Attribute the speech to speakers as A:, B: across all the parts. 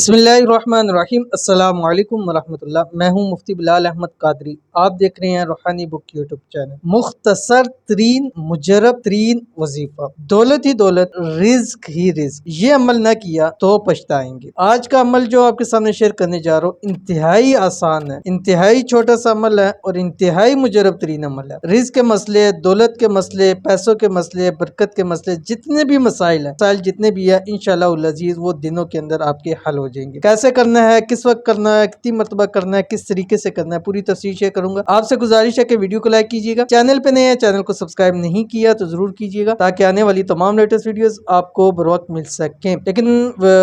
A: बिस्मिल्लाहिर्रहमानिर्रहीम। अस्सलाम वालेकुम वरहमतुल्लाह। मैं हूं मुफ्ती बिलाल अहमद कादरी। आप देख रहे हैं रूहानी बुक यूट्यूब चैनल। मुख्तसर तरीन मुजरब तरीन वजीफा, दौलत ही दौलत, रिज्क ही रिज्क। ये अमल न किया तो पछताएंगे। आज का अमल जो आपके सामने शेयर करने जा रहा हूँ इंतहाई आसान है, इंतहाई छोटा सा अमल है और इंतहाई मुजरब तरीन अमल है। रिज्क के मसले, दौलत के मसले, पैसों के मसले, बरकत के मसले, जितने भी मसाइल है, जितने भी है, इंशाअल्लाह अजीज वो दिनों के अंदर आपके हल हो जाएंगे। कैसे करना है, किस वक्त करना है, कितनी मरतबा करना है, किस तरीके से करना है, पूरी तफसील शेयर करूंगा। आपसे गुजारिश है कि वीडियो को लाइक कीजिएगा। चैनल पे नए हैं, चैनल को सब्सक्राइब नहीं किया तो जरूर कीजिएगा ताकि आने वाली तमाम लेटेस्ट वीडियोस आपको बर वक्त मिल सकें। लेकिन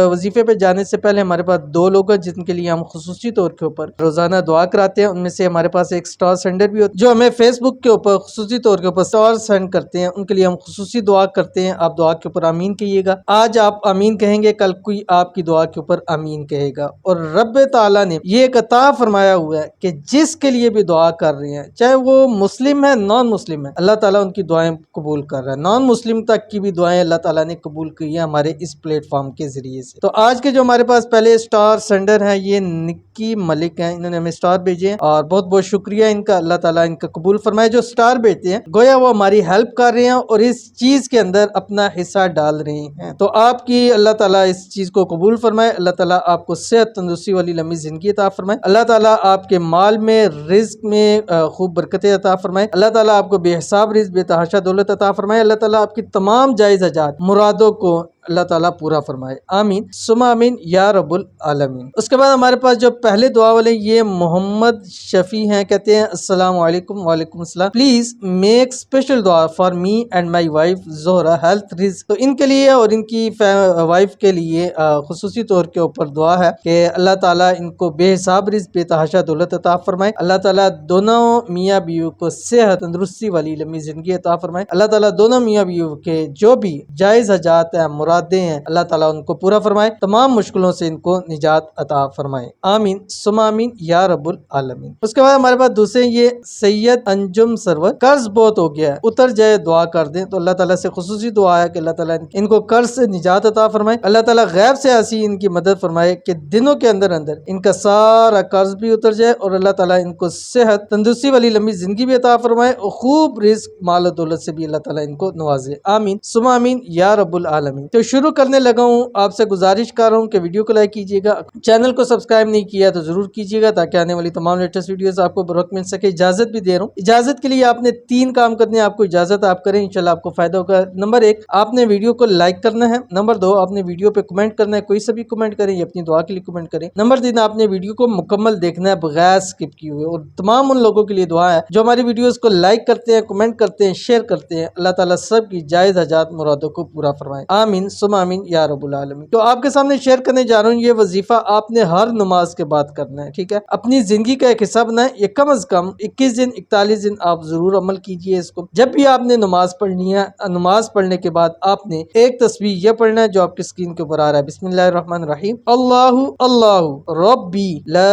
A: वजीफे पे जाने से पहले हमारे पास दो लोग हैं जिनके लिए हम खुसूसी तौर के ऊपर रोजाना दुआ कराते हैं। उनमें से हमारे पास एक स्टार सेंडर भी होता है जो हमें फेसबुक के ऊपर खुसूसी तौर के ऊपर स्टार सेंड करते हैं। उनके लिए हम खुसूसी दुआ करते हैं। आप दुआ के ऊपर आमीन कहिएगा। आज आप आमीन कहेंगे, कल कोई आपकी दुआ के ऊपर आमीन कहेगा। और रब ताला ने ये एक अता फरमाया हुआ है कि जिसके लिए भी दुआ कर रहे हैं, चाहे वो मुस्लिम है नॉन मुस्लिम है, अल्लाह ताला उनकी दुआएं कबूल कर रहा है। नॉन मुस्लिम तक की भी दुआएं अल्लाह ताला ने कबूल की है हमारे इस प्लेटफॉर्म के जरिए से। तो आज के जो हमारे पास पहले स्टार सेंडर हैं ये निक्की मलिक हैं। इन्होंने हमें स्टार भेजे हैं और बहुत बहुत शुक्रिया इनका। अल्लाह ताला इनका कबूल फरमाए। जो स्टार भेजते हैं गोया वो हमारी हेल्प कर रहे हैं और इस चीज के अंदर अपना हिस्सा डाल रहे हैं। तो आपकी अल्लाह ताला इस चीज को कबूल फरमाए। अल्लाह ताला आपको सेहत तंदुरुस्ती वाली लंबी जिंदगी अता फरमाए। अल्लाह ताला आपके माल में, रिज्क में खूब बरकतें अता फरमाए। अल्लाह ताला आपको बेहिसाब रिज्क, बेतहाशा दौलत अता फरमाए। अल्लाह ताला आपकी तमाम जायज़ हजात मुरादों को अल्लाह ताला पूरा फरमाए। आमीन सुमा आमीन या रब्बुल आलमीन। उसके बाद हमारे पास जो पहले दुआ वाले ये मोहम्मद शफी हैं। कहते हैं अस्सलाम वालेकुम। वालेकुम अस्सलाम। प्लीज मेक स्पेशल दुआ for me and my wife Zohra health रिज्क। तो इनके लिए और इनकी वाइफ के लिए खुसूसी तौर के ऊपर दुआ है कि अल्लाह ताला इनको बेहिसाब रिज्क, बेतहाशा दौलत अता फरमाए। अल्लाह ताला दोनों मियाँ बीवी को सेहत तंदुरुस्ती वाली लंबी जिंदगी अता फरमाए। अल्लाह ताला दोनों मियाँ बीवी के जो भी जायज हजात है, मुरादें हैं, अल्लाह ताला उनको पूरा फरमाए। तमाम मुश्किलों से इनको निजात अता फरमाए। आमीन सुमा आमीन या रब्बुल आलमीन। उसके बाद हमारे पास दूसरे ये सैयद अंजुम सरवर, कर्ज बहुत हो गया है, उतर जाए, दुआ कर दें। तो अल्लाह ताला से खुसूसी दुआ है कि अल्लाह ताला इनको कर्ज से निजात अता फरमाए। अल्लाह ताला गैब से ऐसी इनकी मदद फरमाए कि दिनों के अंदर अंदर इनका सारा कर्ज भी उतर जाए और अल्लाह ताला इनको सेहत तंदुरुस्ती वाली लंबी जिंदगी भी अता फरमाए और खूब रिज्क, माल और दौलत से भी अल्लाह ताला इनको नवाजे। आमीन सुमा आमीन या रब्बुल आलमीन। तो शुरू करने लगा हूँ। आपसे गुजारिश कर रहा हूँ कि वीडियो को लाइक कीजिएगा। चैनल को सब्सक्राइब नहीं किया तो जरूर कीजिएगा ताकि आने वाली तमाम लेटेस्ट वीडियोस आपको बर वक्त मिल सके। इजाजत भी दे रहा हूँ। इजाजत के लिए आपने 3 काम करने हैं। आपको इजाजत आप करें, इंशाल्लाह आपको फायदा होगा। नंबर 1, आपने वीडियो को लाइक करना है। नंबर 2, आपने वीडियो पे कमेंट करना है। कोई सा भी कमेंट करें, ये अपनी दुआ के लिए कमेंट करें। नंबर 3, आपने वीडियो को मुकम्मल देखना है बगैर स्किप किए हुए। और तमाम उन लोगों के लिए दुआ है जो हमारी वीडियोस को लाइक करते हैं, कमेंट करते हैं, शेयर करते हैं। अल्लाह ताला सब की जायज हजात मुरादों को पूरा फरमाए। आमीन सुमा आमीन या रब्बुल आलमीन। तो आपके सामने शेयर करने जा रहा हूँ ये वजीफा आपने हर नमाज के बाद करना है। ठीक है, अपनी जिंदगी का एक हिस्सा बनाए। ये कम अज कम 21 दिन 41 दिन आप जरूर अमल कीजिए इसको। जब भी आपने नमाज पढ़नी है, नमाज पढ़ने के बाद आपने एक तस्बीह यह पढ़ना है जो आपकी स्क्रीन के ऊपर आ रहा है, बिस्मिल्लाहिर्रहमानिर्रहीम अल्लाहु अल्लाहु रब्बी ला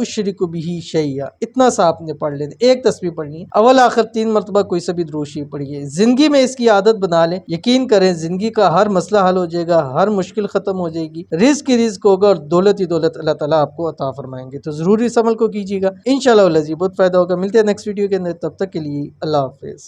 A: उशरिकु बिही शैया। इतना सा आपने पढ़ लेना, एक तस्बीह पढ़नी है। अव्वल आखिर 3 मरतबा कोई सा भी दुरूद शरीफ पढ़िए। जिंदगी में इसकी आदत बना लें, यकीन करें जिंदगी का हर मसला हल हो जाएगा, हर मुश्किल खत्म हो जाएगी, रिज्क ही रिज्क होगा और दौलत ही दौलत अल्लाह ताला आपको अता फरमाएंगे। तो जरूर इस अमल को कीजिएगा, इंशाअल्लाह बहुत फायदा होगा। मिलते हैं नेक्स्ट वीडियो के अंदर, तब तक के लिए अल्लाह हाफिज।